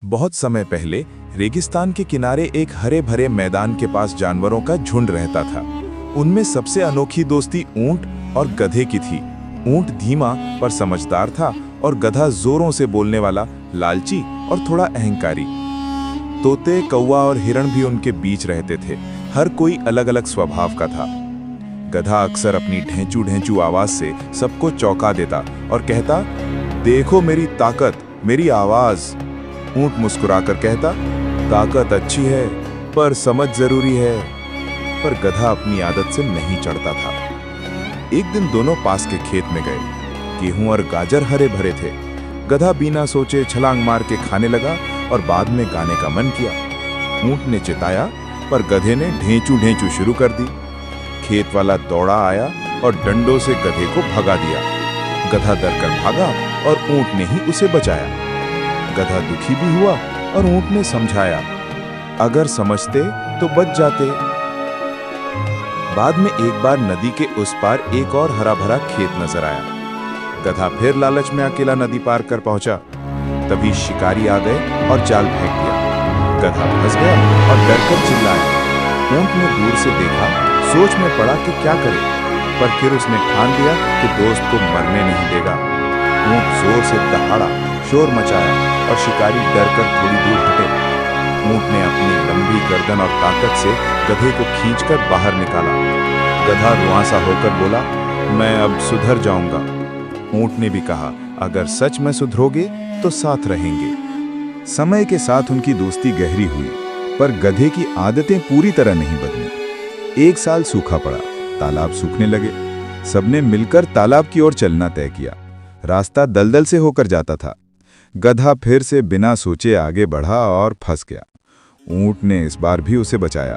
बहुत समय पहले रेगिस्तान के किनारे एक हरे भरे मैदान के पास जानवरों का झुंड रहता था। उनमें सबसे अनोखी दोस्ती ऊंट और गधे की थी। ऊंट धीमा पर समझदार था और गधा जोरों से बोलने वाला, लालची और थोड़ा अहंकारी। तोते, कौवा और हिरण भी उनके बीच रहते थे। हर कोई अलग अलग स्वभाव का था। गधा अक्सर अपनी ढेंचू ढेंचू आवाज से सबको चौंका देता और कहता, देखो मेरी ताकत, मेरी आवाज। ऊंट मुस्कुराकर कहता, ताकत अच्छी है पर समझ जरूरी है। पर गधा अपनी आदत से नहीं चढ़ता था। एक दिन दोनों पास के खेत में गए। गेहूं और गाजर हरे भरे थे। गधा बिना सोचे छलांग मार के खाने लगा और बाद में गाने का मन किया। ऊंट ने चिताया पर गधे ने ढेंचू ढेंचू शुरू कर दी। खेत वाला दौड़ा आया और डंडों से गधे को भगा दिया। गधा डरकर भागा और ऊंट ने ही उसे बचाया। गधा दुखी भी हुआ और ऊंट ने समझाया, अगर समझते तो बच जाते। बाद में एक बार नदी के उस पार एक और हरा भरा खेत नजर आया। गधा फिर लालच में अकेला नदी पार कर पहुंचा। तभी शिकारी आ गए और जाल फेंक दिया। गधा फंस गया और डरकर चिल्लाया। ऊंट ने दूर से देखा, सोच में पड़ा कि क्या करे, पर फिर उसने ठान लिया कि दोस्त को मरने नहीं देगा। ऊंट जोर से दहाड़ा, शोर मचाया और शिकारी डरकर थोड़ी दूर हटे। ऊंट ने अपनी लंबी गर्दन और ताकत से गधे को खींचकर बाहर निकाला। गधा रुआंसा होकर बोला, मैं अब सुधर जाऊंगा। ऊंट ने भी कहा, अगर सच में सुधरोगे तो साथ रहेंगे। समय के साथ उनकी दोस्ती गहरी हुई, पर गधे की आदतें पूरी तरह नहीं बदली। एक साल सूखा पड़ा, तालाब सूखने लगे। सबने मिलकर तालाब की ओर चलना तय किया। रास्ता दलदल से होकर जाता था। गधा फिर से बिना सोचे आगे बढ़ा और फंस गया। ऊंट ने इस बार भी उसे बचाया,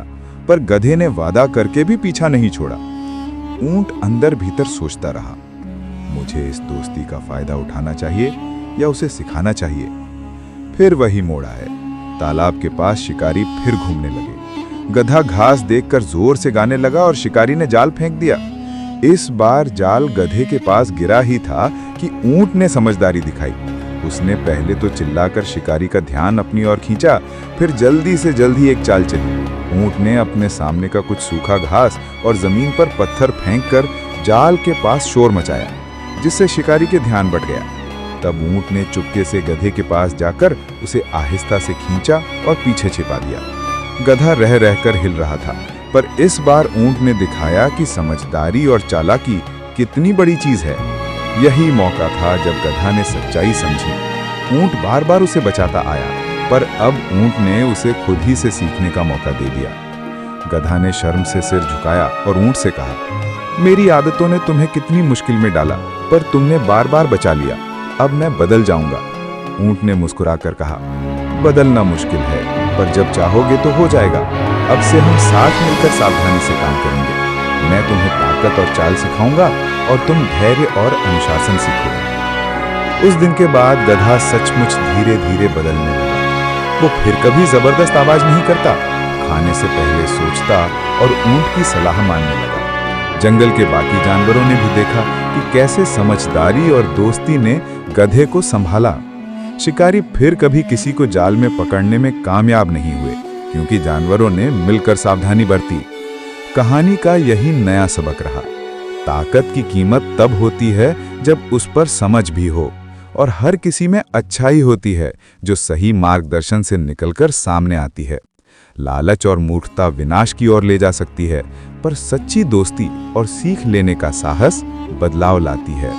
पर गधे ने वादा करके भी पीछा नहीं छोड़ा। ऊंट अंदर भीतर सोचता रहा, मुझे इस दोस्ती का फायदा उठाना चाहिए या उसे सिखाना चाहिए। फिर वही मोड़ आए। तालाब के पास शिकारी फिर घूमने लगे। गधा घास देखकर जोर से गाने लगा और शिकारी ने जाल फेंक दिया। इस बार जाल गधे के पास गिरा ही था कि ऊंट ने समझदारी दिखाई। उसने पहले तो चिल्लाकर शिकारी का ध्यान अपनी ओर खींचा, फिर जल्दी से जल्दी एक चाल चली। ऊंट ने अपने सामने का कुछ सूखा घास और जमीन पर पत्थर फेंककर जाल के पास शोर मचाया, जिससे शिकारी के ध्यान बट गया। तब ऊंट ने चुपके से गधे के पास जाकर उसे आहिस्ता से खींचा और पीछे छिपा दिया। गधा रह रहकर हिल रहा था, पर इस बार ऊंट ने दिखाया कि समझदारी और चालाकी कितनी बड़ी चीज है। यही मौका था जब गधा ने सच्चाई समझी। ऊंट बार बार उसे बचाता आया, पर अब ऊंट ने उसे खुद ही से सीखने का मौका दे दिया। गधा ने शर्म से सिर झुकाया और ऊंट से कहा, मेरी आदतों ने तुम्हें कितनी मुश्किल में डाला, पर तुमने बार बार बचा लिया। अब मैं बदल जाऊंगा। ऊंट ने मुस्कुराकर कहा, बदलना मुश्किल है, पर जब चाहोगे तो हो जाएगा। अब से हम साथ मिलकर सावधानी से काम करेंगे। मैं तुम्हें ताकत और चाल सिखाऊंगा और तुम धैर्य और अनुशासन सीखोगे। उस दिन के बाद गधा सचमुच धीरे धीरे बदलने लगा। वो फिर कभी जबरदस्त आवाज नहीं करता, खाने से पहले सोचता और ऊंट की सलाह मानने लगा। जंगल के बाकी जानवरों ने भी देखा कि कैसे समझदारी और दोस्ती ने गधे को संभाला। शिकारी फिर कभी किसी को जाल में पकड़ने में कामयाब नहीं हुए, क्योंकि जानवरों ने मिलकर सावधानी बरती। कहानी का यही नया सबक रहा, ताकत की कीमत तब होती है जब उस पर समझ भी हो, और हर किसी में अच्छाई होती है जो सही मार्गदर्शन से निकलकर सामने आती है। लालच और मूर्खता विनाश की ओर ले जा सकती है, पर सच्ची दोस्ती और सीख लेने का साहस बदलाव लाती है।